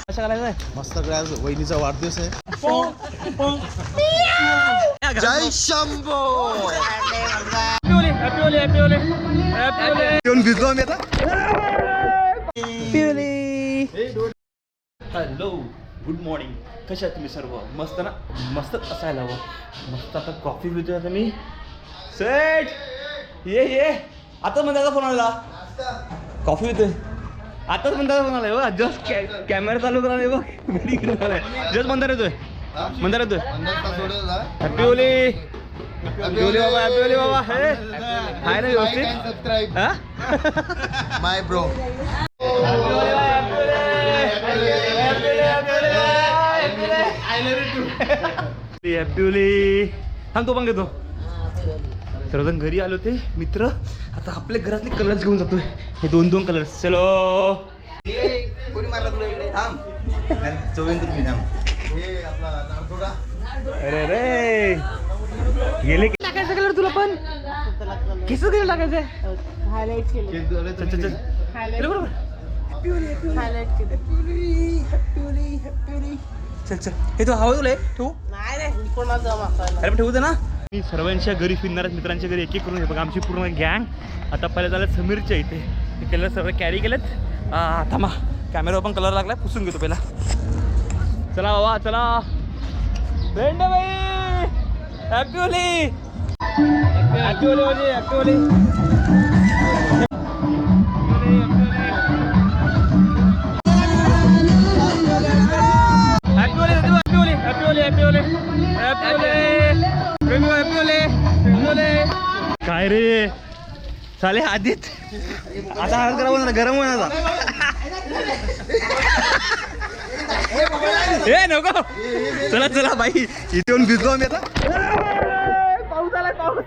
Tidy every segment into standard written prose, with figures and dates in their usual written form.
कशा करायचंय मस्त आज वहिनीचा वाढदिवस आहे. जय शंभो. येऊन भिजलो आम्ही आता. Hello good morning. कशा आहात तुम्ही सर्व? मस्त ना? मस्त असायला हवं. मस्त आता कॉफी पितोय आता मी. सेट ये आताच म्हणता फोन आला. कॉफी पितोय आताच म्हणता फोन आलाय बघ. जस्ट कॅमेरा चालू करा बघ. जस्ट म्हणता येतोय हॅपी होली. हॅपी होली बाबा. हॅपी होली बाबा. हे हाय ना व्यवस्थित माय ब्रो. Happy Holy. सांगतो पण घेतो. सर्वजण घरी आलो ते मित्र. आता आपल्या घरातले कलर्स घेऊन जातोय. हे दोन कलर्स. चलो कोणी मारला तुला इकडे? थांब. तुम्ही थांब. हे आपला नारदोडा. अरे रे गेले टाकायचं कलर तुला पण. केस कलर टाकायचंय. हायलाइट केले. बरोबर. हायलाइट केले. चल हे तू हवं तुला ठेवू? नाही रे कोणाला जमा करायला. अरे पण ठेवू दे ना. मी सर्वांच्या घरी फिरणाऱ्या मित्रांच्या घरी एक करून हे बघा आमची पूर्ण गँग आता पहिल्या झालं समीरच्या इथे. हे कलर सर्व कॅरी केलेत. थांबा कॅमेरावर पण कलर लागलाय. पुसून घेतो पहिला. चला बाबा चला. भेंडे बाई हॅपी होली. हॅपी होली म्हणजे हॅपी होली. काय रे चाले आधीच आता हात करा गरम होणार. ए नको. चला बाई इथे येऊन भिजलो आम्ही आता. पाऊस आला पाऊस.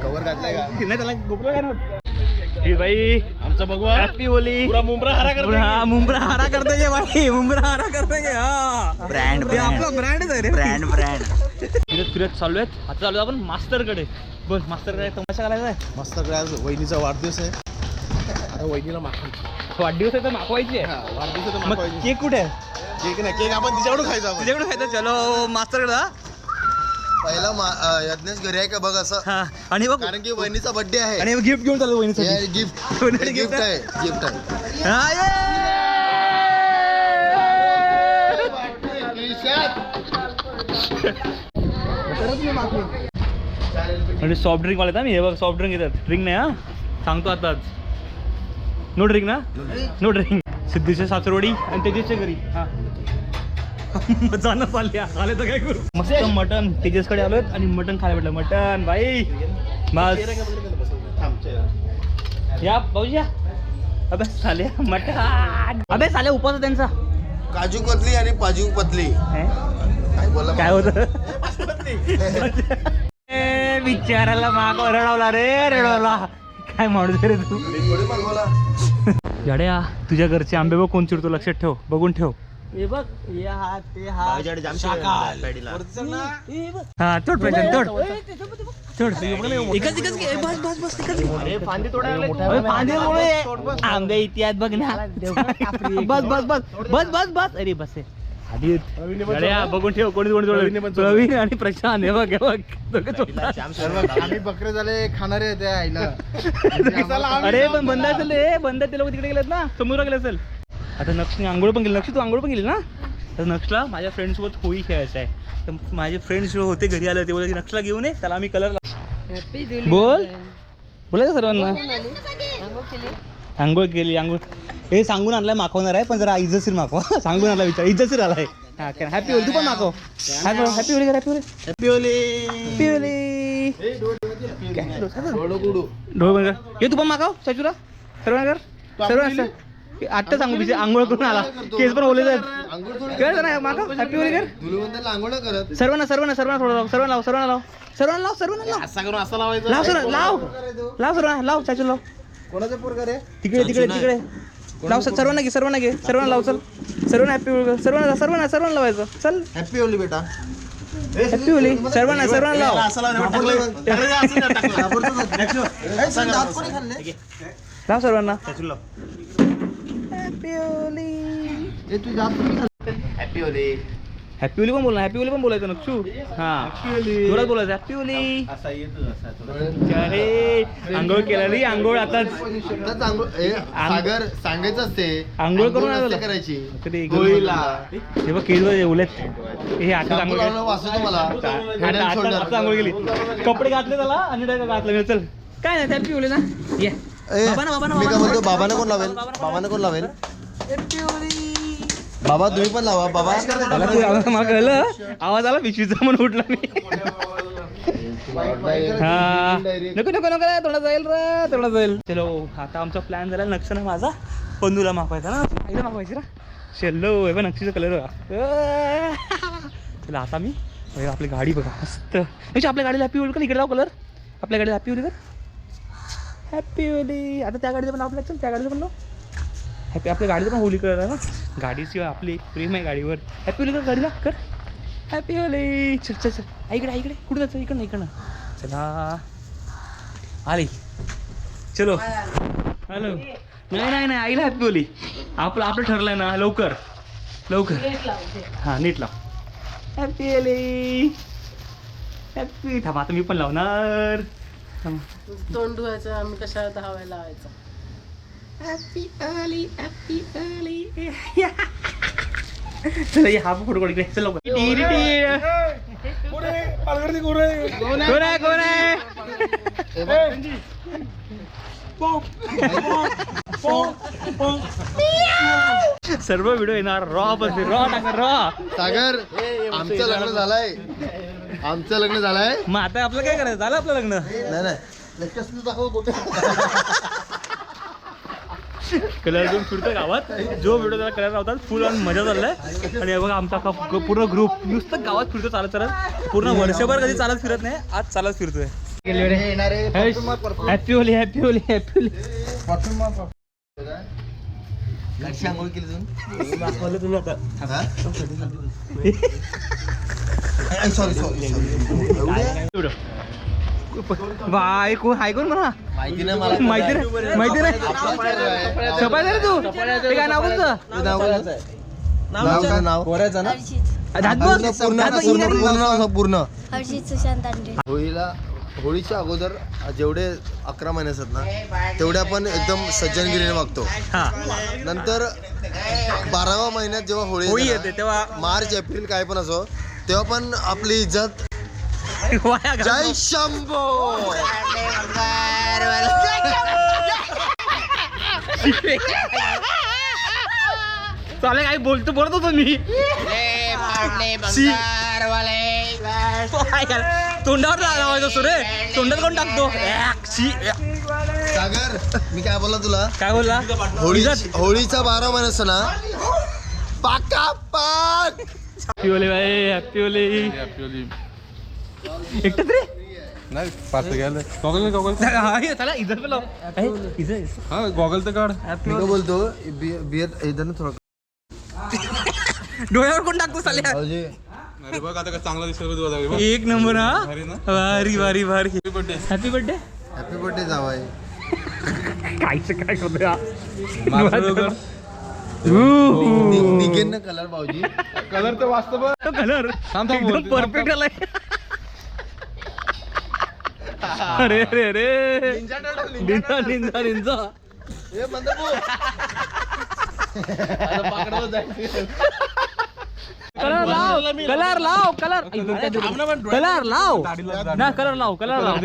कवर घातलाय का? नाही त्याला गोपलो काय नव्हतं. बाई आमचा भगवा हॅपी होली. पुरा मुंबरा हरा करतो. हा मुंबरा हारा करतोय गे बाई. मुंबरा हारा करतोय गे. हा ब्रँड आपला ब्रँडच आहे रे. ब्रँड फिरत चालू आहेत. आता चालू आपण मास्तरकडे. बस मास्तरकडे तमाशा करायचा आहे. मस्त आज वहिनीचा वाढदिवस आहे. आता वहिनीला मागतो. वाढदिवस आहे तर मागवायची आहे. वाढदिवस आहे तर मग मागवायची. केक कुठे आहे? केक नाही. केक आपण तिच्याकडून खायचा. आपण तुझ्याकडे खायचं. चलो मास्तरकडे जा. पहिला यज्ञेश घरी आहे का बघ असं. हा आणि बघ कारण की वहिनीचा बर्थडे आहे. आणि गिफ्ट घेऊन चालू वहिनीसाठी. गिफ्ट गिफ्ट आहे. गिफ्ट आहे. हा, म्हणजे सॉफ्ट ड्रिंक वाले मी. हे बघ सॉफ्ट ड्रिंक येतात. ड्रिंक नाही हा सांगतो आताच. नो ड्रिंक ना. No drink. सिद्धीच्या सासरवाडी आणि तेजसच्या घरी. हा जाणं चालल्या आले तर काय करू. मस्त मटन तेजसकडे आलोय आणि मटन खायला भेटलं. मटन बाई बस या भाऊजी या. अबे साले मटन. अबे साले उपास त्यांचा काजू कतली आणि पाजू पतली. काय बोला काय होत विचारायला माग रडवला रे. रडवला काय म्हणू रे तू. जाड्या तुझ्या घरचे आंबे बघ कोण चिरतो. लक्षात ठेव. बघून ठेव. हे बघ हे हात ते हात. हा तोड पाहिजे तोड तोड. एकच बस बस आंबे इतिहास बघ ना. बस बस बस बस बस बस. अरे बस आधी बघून ठेव. कोणी प्रवीण आणि प्रशांत. हे बघ हे बघ. आम्ही बकरे झाले खाणारे त्या आईला. अरे पण बंद असेल रे. बंद ते लोक तिकडे गेलेत ना. समुद्र गेले असेल. आता नक्षने आंघोळ पण गेली. नक्ष तू आंघोळ पण गेली ना. तर नक्षला माझ्या फ्रेंड्ससोबत होळी खेळायचं आहे. तर माझे फ्रेंड्स जो होते घरी आले ते बोलले नक्षला घेऊन ये. त्याला आम्ही कलर बोल बोलायचं सर्वांना. आंघोळ केली. आंघोळ हे सांगून आणलाय मागवणार आहे पण जरा इज्जतशीर मागवा. सांगून आणला विचार इज्जतशीर आलाय. हा हॅपी होली. तू पण मागव. Happy Holy. Happy Holy. Happy Holy. Happy Holy. ढोल बंद कर. ये तू पण मागव. चाचूला सर्वांना कर. सर्वांना आता सांगू तिचे आंघोळ करून आला. केस पण ओले जात. कर ना मागव. हॅपी होली कर. सर्वांना सर्वांना सर्वांना थोडं लाव. सर्वांना लाव. सर्वांना लाव. सर्वांना लाव. सर्वांना लाव. असं करून असं लावायचं. लाव सर लाव. लाव सर्वांना लाव. चाचू लाव. कोणाचं पोरगा रे? तिकडे तिकडे तिकडे लाव. सर्वांना घे. सर्वांना घे. सर्वांना लाव. चल सर्वांना हॅपी होली. सर्वांना सर्वांना सर्वांना लावायचं. चल हॅपी होली बेटा. Happy Holy. सर्वांना सर्वांना लाव. लाव सर्वांना. Happy Holy. ए तू जास्त हॅपी होली. हॅपी होली पण बोलणार, हॅपी होली पण बोलायचं नक्षू. हा जोरात बोलायचं हॅपी होली. असा येतो असा अरे आंघोळ केला रे, आंघोळ आताच सागर सांगायचं असते. आंघोळ करून नसते आलं. करायची कधी होळीला. हे बघ केळी उलट हे आता आंघोळ केली. वाचतो मला आता आंघोळ केली, कपडे घातले त्याला आणि डायरेक्ट घातलं. चल काय नाही हॅपी होली ना. ये मी काय म्हणतो बाबाने कोण लावेल, बाबाने कोण लावेल. बाबा तुम्ही पण लावा बाबा. मला तू आवाज मला कळलं, आवाज आला पिशवीचा म्हणून उठला मी. हा नको नको नको थोडा जाईल रे, थोडा जाईल. चलो आता आमचा प्लॅन झाला. नक्ष ना माझा पंदूला मागवायचा ना, आईला मागवायची ना. शेल्लो हे बघ नक्षीचा कलर बघा. चला आता मी आपली गाडी बघा मस्त. म्हणजे आपल्या गाडीला हॅपी होली का, इकडे लाव कलर. आपल्या गाडीला हॅपी होली कर, हॅपी होली. आता त्या गाडीचं पण आपल्या चल, त्या गाडीचं पण लाव हॅपी. आपल्या गाडीचं पण होली कलर आहे ना, गाडीशिवाय आपली प्रेम आहे गाडीवर. हॅपी होली कर गाडीला कर, हॅपी होली. चल चल चल ऐकडे ऐकडे कुठे जायचं, इकडं नाही इकडं. चला आली चलो. हॅलो नाही नाही नाही आईला हॅपी होली. आपलं ठरलं आहे ना, लवकर लवकर. हां नीट लाव हॅपी होली. हॅपी थांबा आता मी पण लावणार. तोंड धुवायचं, आम्ही कशाला धावायला लावायचं. Happy Holy happy Holy. चला ये हा फोटो काढ इकडे. चल लवकर. कोण आहे कोण आहे. सर्व व्हिडिओ येणार रॉ पण रॉ टाका रॉ. सागर आमचं लग्न झालंय, आमचं लग्न झालंय. मग आता आपलं काय करायचं, झालं आपलं लग्न. नाही नाही दाखव कुठे. कलर घेऊन फिरतो गावात. जो व्हिडिओ त्याला कलर लावतात फुल आणि मजा चाललाय. आणि हे बघा आमचा पूर्ण ग्रुप नुसतं गावात फिरतो चालत चालत. पूर्ण वर्षभर कधी चालत फिरत नाही, आज चालत फिरतोय. Happy Holy happy Holy happy Holy. कशी आंघोळ केली तुम्ही. दाखवलं तुम्ही आता. सॉरी सॉरी बाय कोण हाय कोण म्हणा माहिती नाही मला. माहिती नाही माहिती नाही. छपाय रे तू ते काय नाव कोणतं. नाव कोऱ्याचं ना. पूर्ण हर्षित सुशांत अंडे. होळीच्या अगोदर जेवढे 11 महिने असतात ना, तेवढे आपण एकदम सज्जनगिरीने वागतो. नंतर 12व्या महिन्यात जेव्हा होळी येते तेव्हा मार्च एप्रिल काय पण असो, तेव्हा पण आपली इज्जत. जय शंभो. चालेल काय बोलतो बोलत होतो मी. तोंडावर लावायचं असतो रे, तोंडात कोण टाकतो. सागर मी काय बोलला तुला, काय बोलला. होळीचा 12 महिना असतो ना, पाका पाक. हॅपी होली बाई हॅपी होली. एकटच रे नाही पार्ट घ्यायला गॉगल गॉगल चला इधर पे लाव. इधर हा गॉगल तर काढ. मी काय बोलतो बियर इथं ना थोडं. डोळ्यावर कोण टाकतो साल्या. अरे बघ आता काय चांगला दिसतो. एक नंबर. हा भारी ना. भारी भारी भारी. हॅपी बर्थडे हॅपी बर्थडे जावाय. कायचं काय करतो निघेन ना कलर भाऊजी. कलर तर वास्तव कलर एकदम परफेक्ट आलाय. अरे अरे अरे निंजा निंजा निंजा. कलर लाव कलर लाव कलर कलर लाव ना कलर लाव कलर लाव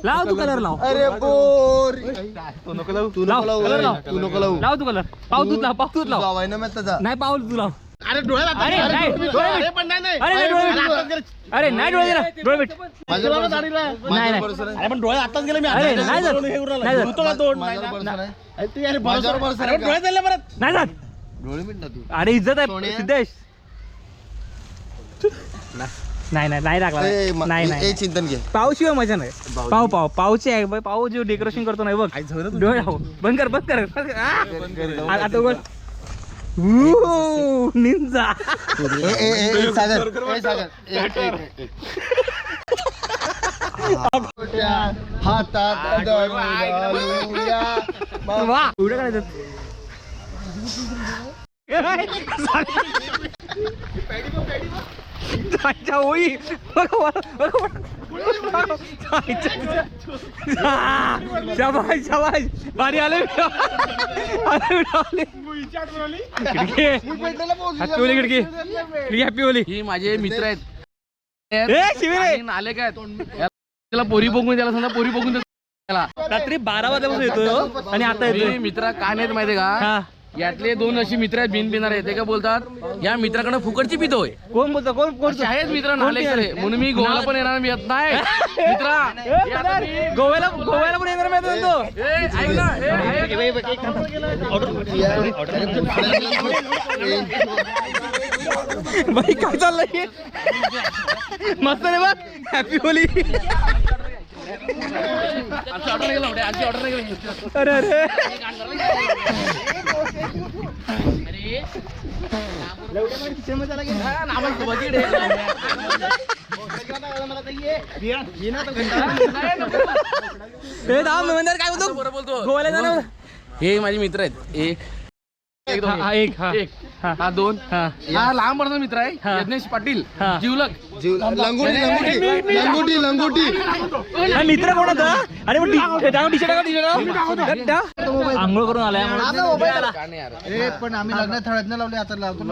लाव तू कलर लाव. अरे बोर तू नको लावू. तू नको लावू. कलर लाव. तू नको लावू. लाव तू कलर. पावतूत लाव पावतूत लाव. जावाय ना मग त्याचा. नाही पाऊल तू लाव. अरे डोळ्यात अरे नाही अरे डोळे अरे नाही डोळे जरा डोळे भेट. नाही नाही अरे पण डोळे आताच गेले मी. अरे नाही जात नाही जात डोळे चालले परत. नाही जात. डोळे मिट ना तू. अरे इज्जत आहे सोन्या. सिद्धेश. नाही नाही नाही टाकला नाही नाही चिंतन घे. पावशिवाय मजा नाही. पाव पाव पावचे आहे बाई. पाव जे डेकोरेशन करतो नाही बघ. डोळे लाव. बंद कर बंद कर बंद कर. आता उघड. निंजा सागर हातात वा एवढं करायचं. होई शाबाश शाबाश भारी आले हॅपी होली खिडकी हॅपी होली. ही माझे मित्र आहेत शिवे आले काय त्याला पोरी बघून त्याला समजा पोरी बघून त्याला रात्री 12 वाजल्यापासून येतो आणि आता येतो. मित्र काय नाहीत माहितीये का यातले 2 अशी मित्र आहेत बिन पिणार आहेत ते काय बोलतात या मित्राकडे फुकटची पितोय. कोण बोलतो कोण कोण असे आहेत मित्र नाले खरे म्हणून मी गोव्याला पण येणार मी येत नाही मित्रा गोव्याला पण येणार माहिती तो. ऐक ना बाई काय चाललंय मस्त रे बघ हॅपी होली. ऑर्डर नाही गेला आजची ऑर्डर नाही गेली. अरे अरे काय बोलतो बरं बोलतो गोव्याला जाणार. हे माझे मित्र आहेत एक हा 2 हा लहान पडतो मित्र आहे यज्ञेश पाटील जीवलक लंगोटी लंगोटी लंगोटी लंगोटी. हा मित्र कोण होता. अरे टी शर्ट आंघोळ करून आलाय पण आम्ही लग्नात हळद नाही लावली आता लावतो.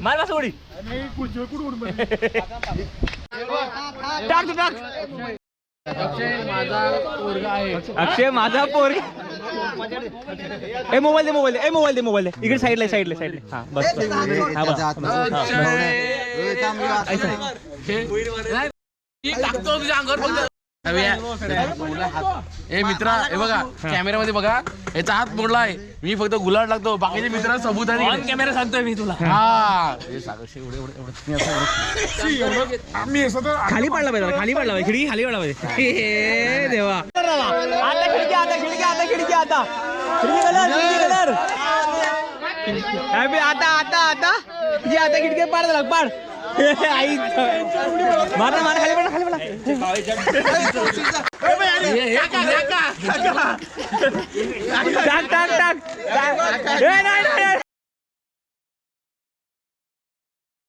मार बस उडी टाक तू टाक. माझा पोरगा आहे अक्षय माझा पोरगा. ए मोबाईल दे मोबाईल दे ए मोबाईल दे मोबाईल दे इकडे साईडला साईडला हा बस हा बस टाकतो तुझ्या अंगावर फक्त ए मित्रा हे बघा कॅमेऱ्यामध्ये बघा याचा हात मोडला आहे मी फक्त गुलाब लागतो बाकीचे मित्र सबूत आहे कॅमेरा सांगतोय मी तुला. हा खाली पडला पाहिजे खाली पडला पाहिजे खिडकी खाली पडला पाहिजे. हे देवा आता खिडकी आता खिडकी आता खिडकी आता खिडकी कलर हॅपी आता आता आता जी आता खिडकी पाड झाला पाड आई मारा मारा खाली पडा खाली पडा. टाक टाक टाक टाक.